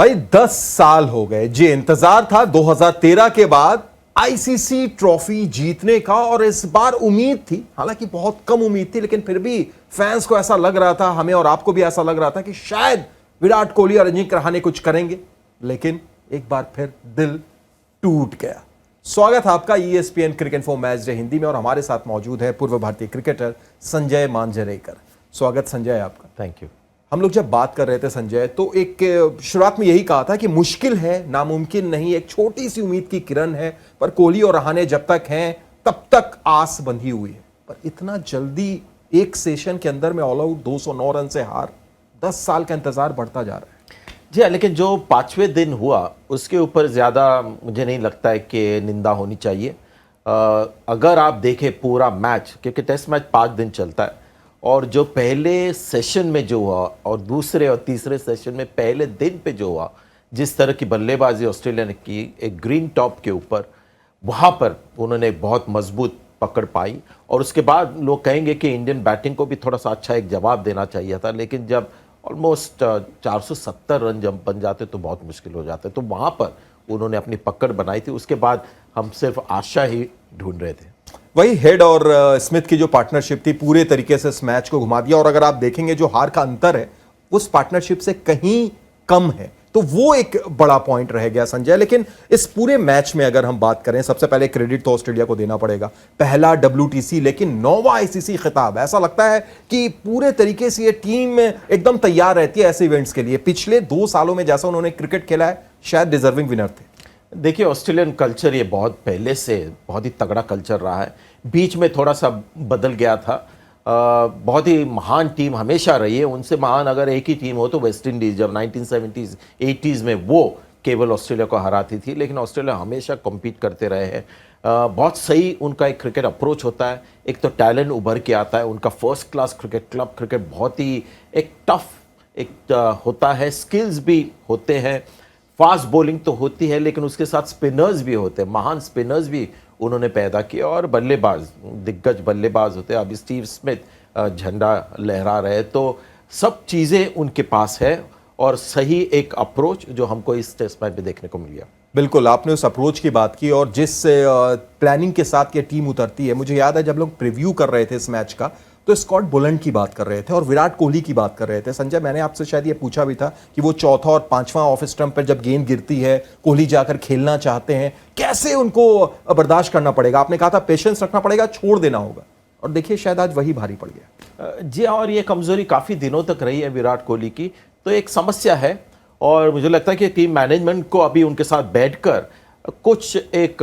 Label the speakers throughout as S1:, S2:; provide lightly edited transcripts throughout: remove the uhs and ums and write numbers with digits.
S1: भाई 10 साल हो गए। जी, इंतजार था 2013 के बाद आईसीसी ट्रॉफी जीतने का, और इस बार उम्मीद थी, हालांकि बहुत कम उम्मीद थी, लेकिन फिर भी फैंस को ऐसा लग रहा था, हमें और आपको भी ऐसा लग रहा था कि शायद विराट कोहली और अजिंक्य रहाणे कुछ करेंगे। लेकिन एक बार फिर दिल टूट गया। स्वागत है आपका ESPN cricket info match day Hindi में, और हमारे साथ मौजूद है पूर्व भारतीय क्रिकेटर संजय मांजरेकर। स्वागत संजय आपका।
S2: Thank you.
S1: हम लोग जब बात कर रहे थे संजय, तो एक शुरुआत में यही कहा था कि मुश्किल है, नामुमकिन नहीं, एक छोटी सी उम्मीद की किरण है, पर कोहली और रहाणे जब तक हैं तब तक आस बंधी हुई है। पर इतना जल्दी एक सेशन के अंदर में ऑल आउट 209 रन से हार, 10 साल का इंतजार बढ़ता जा रहा है।
S2: जी हाँ, लेकिन जो 5वें दिन हुआ उसके ऊपर ज़्यादा मुझे नहीं लगता है कि निंदा होनी चाहिए। अगर आप देखें पूरा मैच, क्योंकि टेस्ट मैच 5 दिन चलता है, और जो पहले सेशन में जो हुआ और दूसरे और तीसरे सेशन में पहले दिन पे जो हुआ, जिस तरह की बल्लेबाजी ऑस्ट्रेलिया ने की एक ग्रीन टॉप के ऊपर, वहाँ पर उन्होंने एक बहुत मजबूत पकड़ पाई। और उसके बाद लोग कहेंगे कि इंडियन बैटिंग को भी थोड़ा सा अच्छा एक जवाब देना चाहिए था, लेकिन जब ऑलमोस्ट 470 रन जब बन जाते तो बहुत मुश्किल हो जाते, तो वहाँ पर उन्होंने अपनी पकड़ बनाई थी। उसके बाद हम सिर्फ आशा ही ढूंढ रहे थे।
S1: वही हेड और स्मिथ की जो पार्टनरशिप थी पूरे तरीके से इस मैच को घुमा दिया, और अगर आप देखेंगे जो हार का अंतर है उस पार्टनरशिप से कहीं कम है, तो वो एक बड़ा पॉइंट रह गया संजय। लेकिन इस पूरे मैच में अगर हम बात करें, सबसे पहले क्रेडिट तो ऑस्ट्रेलिया को देना पड़ेगा, पहला WTC लेकिन 9वां ICC खिताब। ऐसा लगता है कि पूरे तरीके से ये टीम एकदम तैयार रहती है ऐसे इवेंट्स के लिए। पिछले 2 सालों में जैसा उन्होंने क्रिकेट खेला है, शायद डिजर्विंग विनर थे।
S2: देखिए, ऑस्ट्रेलियन कल्चर ये बहुत पहले से बहुत ही तगड़ा कल्चर रहा है, बीच में थोड़ा सा बदल गया था। बहुत ही महान टीम हमेशा रही है, उनसे महान अगर एक ही टीम हो तो वेस्ट इंडीज़, जब 1970s 80s में वो केवल ऑस्ट्रेलिया को हराती थी, लेकिन ऑस्ट्रेलिया हमेशा कम्पीट करते रहे हैं। बहुत सही उनका एक क्रिकेट अप्रोच होता है, एक तो टैलेंट उभर के आता है, उनका first class cricket, club cricket बहुत ही एक टफ एक होता है, स्किल्स भी होते हैं, फास्ट बॉलिंग तो होती है, लेकिन उसके साथ स्पिनर्स भी होते हैं, महान स्पिनर्स भी उन्होंने पैदा किए, और बल्लेबाज दिग्गज बल्लेबाज होते हैं। अभी स्टीव स्मिथ झंडा लहरा रहे, तो सब चीज़ें उनके पास है, और सही एक अप्रोच जो हमको इस टेस्ट मैच में देखने को मिल गया।
S1: बिल्कुल, आपने उस अप्रोच की बात की, और जिस प्लानिंग के साथ ये टीम उतरती है, मुझे याद है जब लोग प्रीव्यू कर रहे थे इस मैच का, तो स्कॉट बुलंड की बात कर रहे थे और विराट कोहली की बात कर रहे थे। संजय, मैंने आपसे शायद ये पूछा भी था कि वो चौथा और 5वां ऑफ स्टंप पर जब गेंद गिरती है, कोहली जाकर खेलना चाहते हैं, कैसे उनको बर्दाश्त करना पड़ेगा? आपने कहा था पेशेंस रखना पड़ेगा, छोड़ देना होगा, और देखिए शायद आज वही भारी पड़ गया।
S2: जी, और ये कमजोरी काफ़ी दिनों तक रही है विराट कोहली की, तो एक समस्या है, और मुझे लगता है कि टीम मैनेजमेंट को अभी उनके साथ बैठकर कुछ एक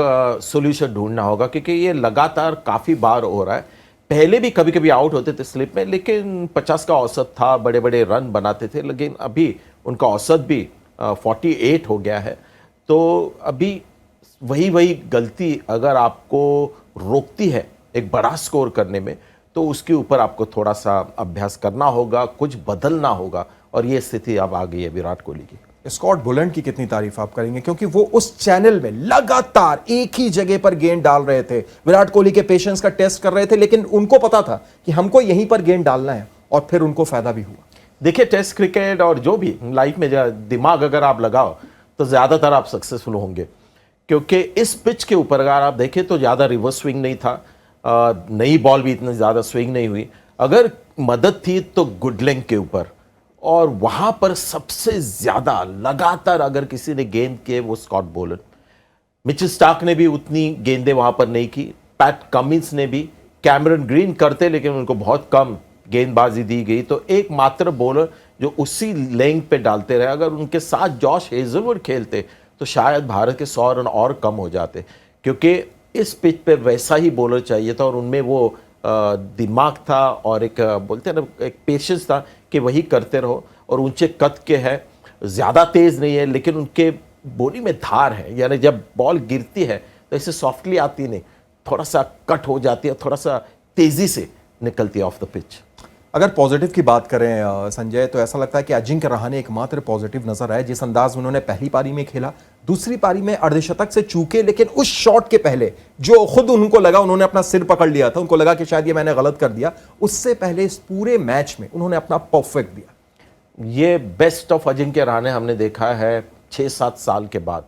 S2: सोल्यूशन ढूंढना होगा, क्योंकि ये लगातार काफ़ी बार हो रहा है। पहले भी कभी कभी आउट होते थे स्लिप में, लेकिन 50 का औसत था, बड़े बड़े रन बनाते थे, लेकिन अभी उनका औसत भी 48 हो गया है। तो अभी वही गलती अगर आपको रोकती है एक बड़ा स्कोर करने में, तो उसके ऊपर आपको थोड़ा सा अभ्यास करना होगा, कुछ बदलना होगा, और ये स्थिति अब आ गई है विराट कोहली की।
S1: स्कॉट बुलंड की कितनी तारीफ आप करेंगे, क्योंकि वो उस चैनल में लगातार एक ही जगह पर गेंद डाल रहे थे, विराट कोहली के पेशेंस का टेस्ट कर रहे थे, लेकिन उनको पता था कि हमको यहीं पर गेंद डालना है, और फिर उनको फायदा भी हुआ।
S2: देखिए, टेस्ट क्रिकेट और जो भी लाइफ में दिमाग अगर आप लगाओ तो ज़्यादातर आप सक्सेसफुल होंगे, क्योंकि इस पिच के ऊपर अगर आप देखें तो ज़्यादा रिवर्स स्विंग नहीं था, नई बॉल भी इतनी ज़्यादा स्विंग नहीं हुई। अगर मदद थी तो गुड लेंथ के ऊपर, और वहाँ पर सबसे ज़्यादा लगातार अगर किसी ने गेंद किए वो स्कॉट बोलन। मिचेल स्टार्क ने भी उतनी गेंदें वहाँ पर नहीं की, पैट कमिंस ने भी, कैमरन ग्रीन करते लेकिन उनको बहुत कम गेंदबाजी दी गई। तो एकमात्र बॉलर जो उसी लेंथ पे डालते रहे, अगर उनके साथ जॉश हेजलवुड खेलते तो शायद भारत के 100 रन और कम हो जाते, क्योंकि इस पिच पे वैसा ही बॉलर चाहिए था, और उनमें वो दिमाग था और एक बोलते हैं ना एक पेशेंस था कि वही करते रहो। और ऊंचे कद के हैं, ज़्यादा तेज़ नहीं है, लेकिन उनके बॉडी में धार है, यानी जब बॉल गिरती है तो ऐसे सॉफ्टली आती नहीं, थोड़ा सा कट हो जाती है, थोड़ा सा तेज़ी से निकलती है ऑफ द पिच।
S1: अगर पॉजिटिव की बात करें संजय, तो ऐसा लगता है कि अजिंक्य रहाणे एकमात्र पॉजिटिव नजर आए। जिस अंदाज में उन्होंने पहली पारी में खेला, दूसरी पारी में अर्धशतक से चूके, लेकिन उस शॉट के पहले जो खुद उनको लगा, उन्होंने अपना सिर पकड़ लिया था, उनको लगा कि शायद ये मैंने गलत कर दिया, उससे पहले इस पूरे मैच में उन्होंने अपना परफेक्ट दिया।
S2: ये बेस्ट ऑफ अजिंक्य रहाणे हमने देखा है 6-7 साल के बाद।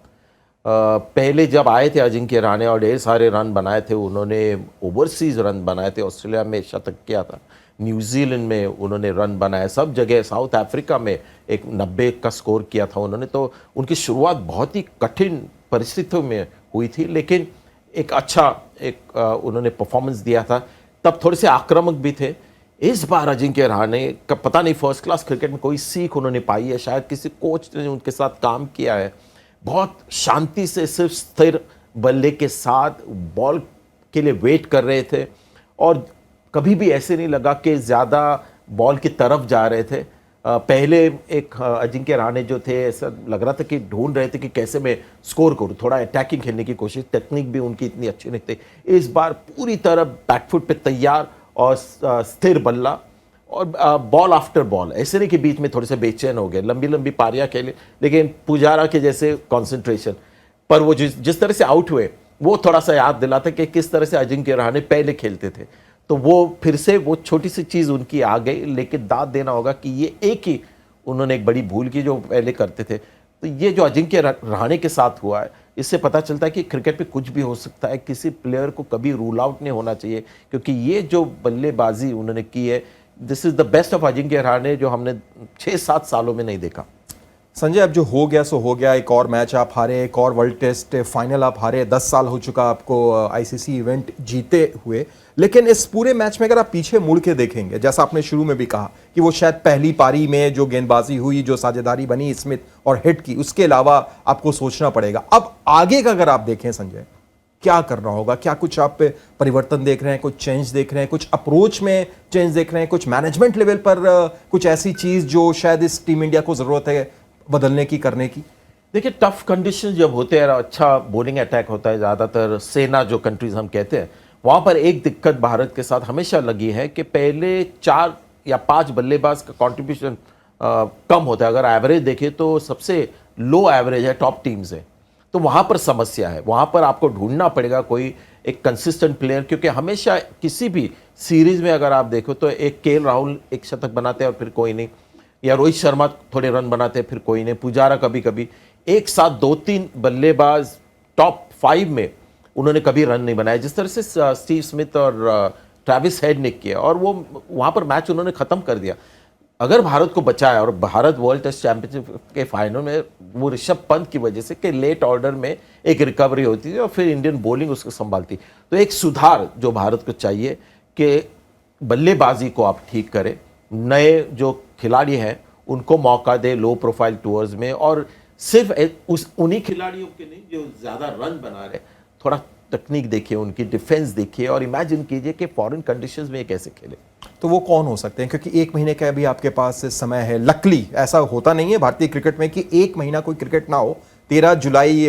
S2: पहले जब आए थे अजिंक्य रहाणे और ढेर सारे रन बनाए थे, उन्होंने ओवरसीज रन बनाए थे, ऑस्ट्रेलिया में शतक किया था, न्यूजीलैंड में उन्होंने रन बनाए, सब जगह, साउथ अफ्रीका में एक 90 का स्कोर किया था उन्होंने। तो उनकी शुरुआत बहुत ही कठिन परिस्थितियों में हुई थी, लेकिन एक अच्छा उन्होंने परफॉर्मेंस दिया था। तब थोड़े से आक्रामक भी थे। इस बार अजिंक्य रहाणे का पता नहीं फर्स्ट क्लास क्रिकेट में कोई सीख उन्होंने पाई है, शायद किसी कोच ने उनके साथ काम किया है। बहुत शांति से सिर्फ स्थिर बल्ले के साथ बॉल के लिए वेट कर रहे थे और कभी भी ऐसे नहीं लगा कि ज़्यादा बॉल की तरफ जा रहे थे। पहले एक अजिंक्य रहाणे जो थे, ऐसा लग रहा था कि ढूंढ रहे थे कि कैसे मैं स्कोर करूं, थोड़ा अटैकिंग खेलने की कोशिश, टेक्निक भी उनकी इतनी अच्छी नहीं थी। इस बार पूरी तरह बैकफुट पे तैयार और स्थिर बल्ला और बॉल आफ्टर बॉल, ऐसे नहीं कि बीच में थोड़े से बेचैन हो गए, लंबी लंबी पारियां खेले, लेकिन पुजारा के जैसे कंसंट्रेशन पर वो जिस तरह से आउट हुए वो थोड़ा सा याद दिलाता कि किस तरह से अजिंक्य रहाणे पहले खेलते थे। तो वो फिर से वो छोटी सी चीज़ उनकी आ गई, लेकिन दाद देना होगा कि ये एक ही उन्होंने एक बड़ी भूल की जो पहले करते थे। तो ये जो अजिंक्य रहाणे के साथ हुआ है, इससे पता चलता है कि क्रिकेट में कुछ भी हो सकता है, किसी प्लेयर को कभी रूल आउट नहीं होना चाहिए, क्योंकि ये जो बल्लेबाजी उन्होंने की है, this is the best of Ajinkya Rahane जो हमने 6-7 सालों में नहीं देखा।
S1: संजय, अब जो हो गया सो हो गया। एक और मैच आप हारे, एक और वर्ल्ड टेस्ट फाइनल आप हारे, 10 साल हो चुका आपको आईसीसी इवेंट जीते हुए। लेकिन इस पूरे मैच में अगर आप पीछे मुड़ के देखेंगे, जैसा आपने शुरू में भी कहा कि वो शायद पहली पारी में जो गेंदबाजी हुई, जो साझेदारी बनी स्मिथ और हिट की, उसके अलावा आपको सोचना पड़ेगा। अब आगे का अगर आप देखें संजय, क्या करना होगा? क्या कुछ आप परिवर्तन देख रहे हैं, कुछ चेंज देख रहे हैं, कुछ अप्रोच में चेंज देख रहे हैं, कुछ मैनेजमेंट लेवल पर कुछ ऐसी चीज जो शायद इस टीम इंडिया को जरूरत है बदलने की, करने की?
S2: देखिए, टफ कंडीशन जब होते हैं, अच्छा बॉलिंग अटैक होता है, ज़्यादातर सेना जो कंट्रीज हम कहते हैं, वहाँ पर एक दिक्कत भारत के साथ हमेशा लगी है कि पहले 4 या 5 बल्लेबाज का कंट्रीब्यूशन कम होता है। अगर एवरेज देखें तो सबसे लो एवरेज है टॉप टीम से, तो वहाँ पर समस्या है। वहाँ पर आपको ढूंढना पड़ेगा कोई एक कंसिस्टेंट प्लेयर, क्योंकि हमेशा किसी भी सीरीज में अगर आप देखो तो एक केएल राहुल एक शतक बनाते हैं और फिर कोई नहीं, या रोहित शर्मा थोड़े रन बनाते हैं फिर कोई नहीं, पुजारा कभी कभी, एक साथ 2-3 बल्लेबाज टॉप 5 में उन्होंने कभी रन नहीं बनाए, जिस तरह से स्टीव स्मिथ और ट्रेविस हेड ने किया, और वो वहाँ पर मैच उन्होंने ख़त्म कर दिया। अगर भारत को बचाया, और भारत वर्ल्ड टेस्ट चैंपियनशिप के फाइनल में वो ऋषभ पंत की वजह से कि लेट ऑर्डर में एक रिकवरी होती थी और फिर इंडियन बॉलिंग उसको संभालती, तो एक सुधार जो भारत को चाहिए कि बल्लेबाजी को आप ठीक करें, नए जो खिलाड़ी हैं उनको मौका दे लो प्रोफाइल टूर्स में, और सिर्फ उन्हीं खिलाड़ियों के नहीं जो ज़्यादा रन बना रहे, थोड़ा टेक्निक देखिए, उनकी डिफेंस देखिए और इमेजिन कीजिए कि फॉरेन कंडीशंस में कैसे खेले।
S1: तो वो कौन हो सकते हैं? क्योंकि 1 महीने का भी आपके पास समय है। लकली ऐसा होता नहीं है भारतीय क्रिकेट में कि 1 महीना कोई क्रिकेट ना हो। 13 जुलाई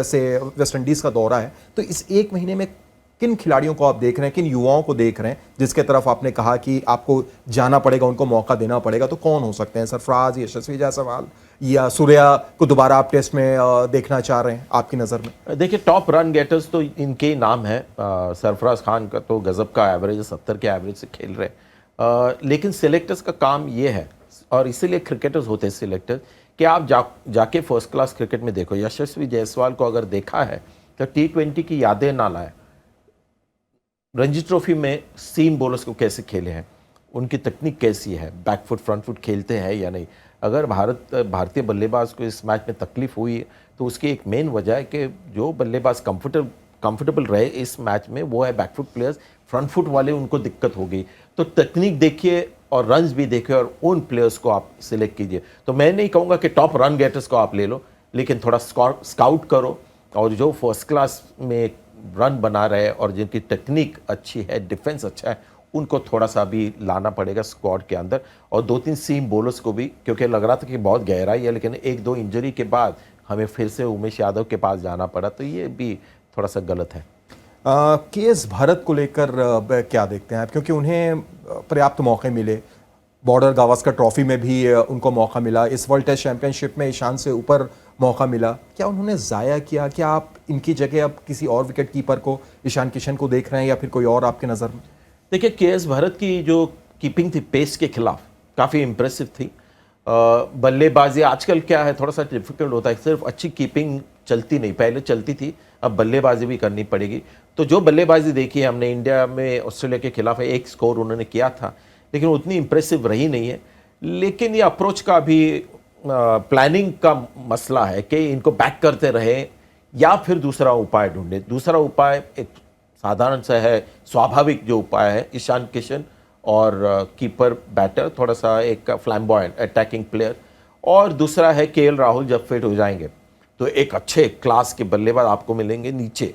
S1: से वेस्ट इंडीज का दौरा है, तो इस 1 महीने में किन खिलाड़ियों को आप देख रहे हैं, किन युवाओं को देख रहे हैं जिसके तरफ आपने कहा कि आपको जाना पड़ेगा, उनको मौका देना पड़ेगा? तो कौन हो सकते हैं? सरफराज, यशस्वी जायसवाल या सूर्या को दोबारा आप टेस्ट में देखना चाह रहे हैं आपकी नज़र में?
S2: देखिए, टॉप रन गेटर्स तो इनके ही नाम है। सरफराज खान का तो गजब का एवरेज है, 70 के एवरेज से खेल रहे हैं, लेकिन सिलेक्टर्स का काम ये है, और इसीलिए क्रिकेटर्स होते हैं सिलेक्टर्स, कि आप जाके फर्स्ट क्लास क्रिकेट में देखो। यशस्वी जायसवाल को अगर देखा है तो T20 की यादें ना लाए, रणजी ट्रॉफी में सीम बॉलर्स को कैसे खेले हैं, उनकी तकनीक कैसी है, बैकफुट फ्रंट फुट खेलते हैं या नहीं। अगर भारतीय बल्लेबाज को इस मैच में तकलीफ हुई है तो उसकी एक मेन वजह है कि जो बल्लेबाज कंफर्टेबल रहे इस मैच में वो है बैकफुट प्लेयर्स, फ्रंट फुट वाले उनको दिक्कत हो गई। तो तकनीक देखिए और रन्स भी देखिए और उन प्लेयर्स को आप सिलेक्ट कीजिए। तो मैं नहीं कहूँगा कि टॉप रन गेटर्स को आप ले लो, लेकिन थोड़ा स्काउट करो, और जो फर्स्ट क्लास में रन बना रहे और जिनकी टेक्निक अच्छी है, डिफेंस अच्छा है, उनको थोड़ा सा भी लाना पड़ेगा स्क्वाड के अंदर, और 2-3 सीम बॉलर्स को भी, क्योंकि लग रहा था कि बहुत गहराई है, लेकिन 1-2 इंजरी के बाद हमें फिर से उमेश यादव के पास जाना पड़ा, तो ये भी थोड़ा सा गलत है।
S1: केएस भारत को लेकर क्या देखते हैं आप? क्योंकि उन्हें पर्याप्त मौके मिले, बॉर्डर गावस्कर ट्रॉफी में भी उनको मौका मिला, इस वर्ल्ड टेस्ट चैंपियनशिप में ईशान से ऊपर मौका मिला, क्या उन्होंने ज़ाया किया? क्या आप इनकी जगह अब किसी और विकेट कीपर को, ईशान किशन को देख रहे हैं, या फिर कोई और आपके नज़र में?
S2: देखिए, केएस भारत की जो कीपिंग थी पेस के खिलाफ काफ़ी इंप्रेसिव थी। बल्लेबाजी आजकल क्या है, थोड़ा सा डिफिकल्ट होता है, सिर्फ अच्छी कीपिंग चलती नहीं, पहले चलती थी, अब बल्लेबाजी भी करनी पड़ेगी। तो जो बल्लेबाजी देखी है हमने इंडिया में ऑस्ट्रेलिया के खिलाफ, एक स्कोर उन्होंने किया था लेकिन उतनी इंप्रेसिव रही नहीं है। लेकिन ये अप्रोच का भी प्लानिंग का मसला है कि इनको बैक करते रहे या फिर दूसरा उपाय ढूंढे। दूसरा उपाय एक साधारण सा है, स्वाभाविक जो उपाय है, ईशान किशन और कीपर बैटर, थोड़ा सा एक फ्लैम्बॉयंट अटैकिंग प्लेयर, और दूसरा है केएल राहुल जब फिट हो जाएंगे तो एक अच्छे क्लास के बल्लेबाज आपको मिलेंगे नीचे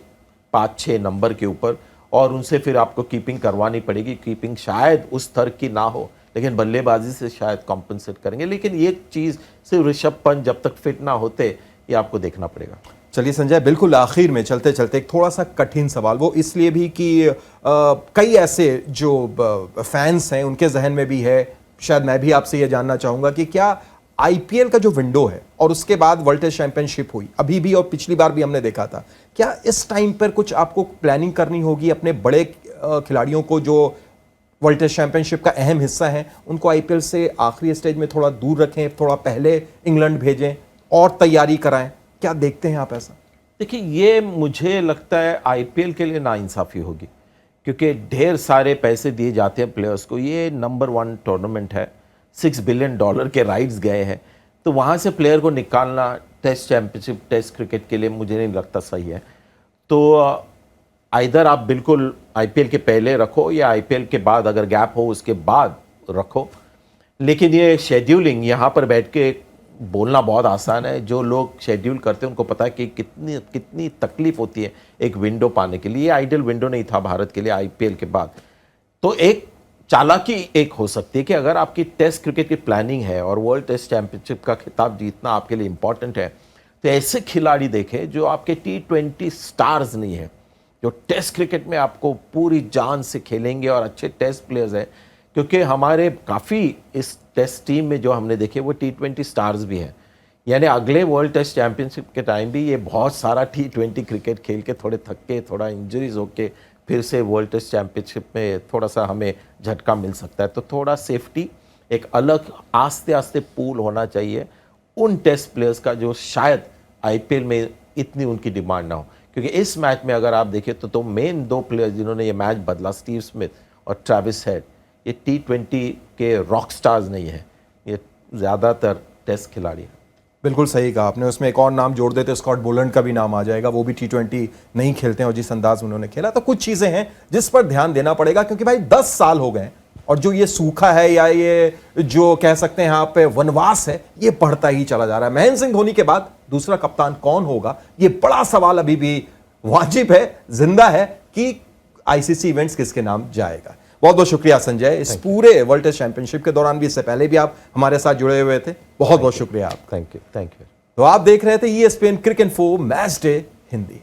S2: 5-6 नंबर के ऊपर, और उनसे फिर आपको कीपिंग करवानी पड़ेगी। कीपिंग शायद उस स्तर की ना हो लेकिन बल्लेबाजी से शायद कॉम्पनसेट करेंगे। लेकिन ये चीज़ सिर्फ ऋषभ पंत जब तक फिट ना होते ये आपको देखना पड़ेगा।
S1: चलिए संजय, बिल्कुल आखिर में चलते चलते एक थोड़ा सा कठिन सवाल, वो इसलिए भी कि कई ऐसे जो फैंस हैं उनके जहन में भी है, शायद मैं भी आपसे ये जानना चाहूंगा कि क्या आईपीएल का जो विंडो है और उसके बाद वर्ल्ड टेस्ट चैंपियनशिप हुई अभी भी और पिछली बार भी हमने देखा था, क्या इस टाइम पर कुछ आपको प्लानिंग करनी होगी अपने बड़े खिलाड़ियों को जो वर्ल्ड टेस्ट चैंपियनशिप का अहम हिस्सा है, उनको आईपीएल से आखिरी स्टेज में थोड़ा दूर रखें, थोड़ा पहले इंग्लैंड भेजें और तैयारी कराएं? क्या देखते हैं आप ऐसा?
S2: देखिए, ये मुझे लगता है आईपीएल के लिए नाइंसाफ़ी होगी, क्योंकि ढेर सारे पैसे दिए जाते हैं प्लेयर्स को। ये नंबर 1 टूर्नामेंट है, $6 बिलियन के राइट्स गए हैं, तो वहाँ से प्लेयर को निकालना टेस्ट चैंपियनशिप, टेस्ट क्रिकेट के लिए मुझे नहीं लगता सही है। तो आइदर आप बिल्कुल आईपीएल के पहले रखो या आईपीएल के बाद अगर गैप हो उसके बाद रखो। लेकिन ये शेड्यूलिंग यहाँ पर बैठ के बोलना बहुत आसान है, जो लोग शेड्यूल करते हैं उनको पता है कि कितनी तकलीफ होती है एक विंडो पाने के लिए। ये आइडियल विंडो नहीं था भारत के लिए आईपीएल के बाद। तो एक चालाकी एक हो सकती है कि अगर आपकी टेस्ट क्रिकेट की प्लानिंग है और वर्ल्ड टेस्ट चैंपियनशिप का खिताब जीतना आपके लिए इंपॉर्टेंट है, तो ऐसे खिलाड़ी देखें जो आपके T20 स्टार्स नहीं है, जो टेस्ट क्रिकेट में आपको पूरी जान से खेलेंगे और अच्छे टेस्ट प्लेयर्स हैं। क्योंकि हमारे काफ़ी इस टेस्ट टीम में जो हमने देखे वो T20 स्टार्स भी हैं, यानी अगले वर्ल्ड टेस्ट चैंपियनशिप के टाइम भी ये बहुत सारा T20 क्रिकेट खेल के थोड़े थक के, थोड़ा इंजरीज होके फिर से वर्ल्ड टेस्ट चैंपियनशिप में थोड़ा सा हमें झटका मिल सकता है। तो थोड़ा सेफ्टी, एक अलग आस्ते आस्ते पूल होना चाहिए उन टेस्ट प्लेयर्स का जो शायद आईपीएल में इतनी उनकी डिमांड ना हो। क्योंकि इस मैच में अगर आप देखें तो मेन 2 प्लेयर्स जिन्होंने ये मैच बदला, स्टीव स्मिथ और ट्रेविस हेड, ये T20 के रॉक स्टार्स नहीं है, ये ज़्यादातर टेस्ट खिलाड़ी हैं।
S1: बिल्कुल सही कहा आपने। उसमें एक और नाम जोड़ देते स्कॉट बोलैंड का भी नाम आ जाएगा, वो भी T20 नहीं खेलते हैं और जिस अंदाज में उन्होंने खेला। तो कुछ चीज़ें हैं जिस पर ध्यान देना पड़ेगा, क्योंकि भाई 10 साल हो गए और जो ये सूखा है या ये जो कह सकते हैं यहाँ पे वनवास है, ये बढ़ता ही चला जा रहा है। महेंद्र सिंह धोनी के बाद दूसरा कप्तान कौन होगा, ये बड़ा सवाल अभी भी वाजिब है, जिंदा है कि आईसीसी इवेंट्स किसके नाम जाएगा। बहुत बहुत शुक्रिया संजय, इस पूरे वर्ल्ड टेस्ट चैंपियनशिप के दौरान भी, इससे पहले भी आप हमारे साथ जुड़े हुए थे। बहुत बहुत शुक्रिया आप।
S2: Thank you.
S1: तो आप देख रहे थे ESPN क्रिक इन्फो मैच डे हिंदी।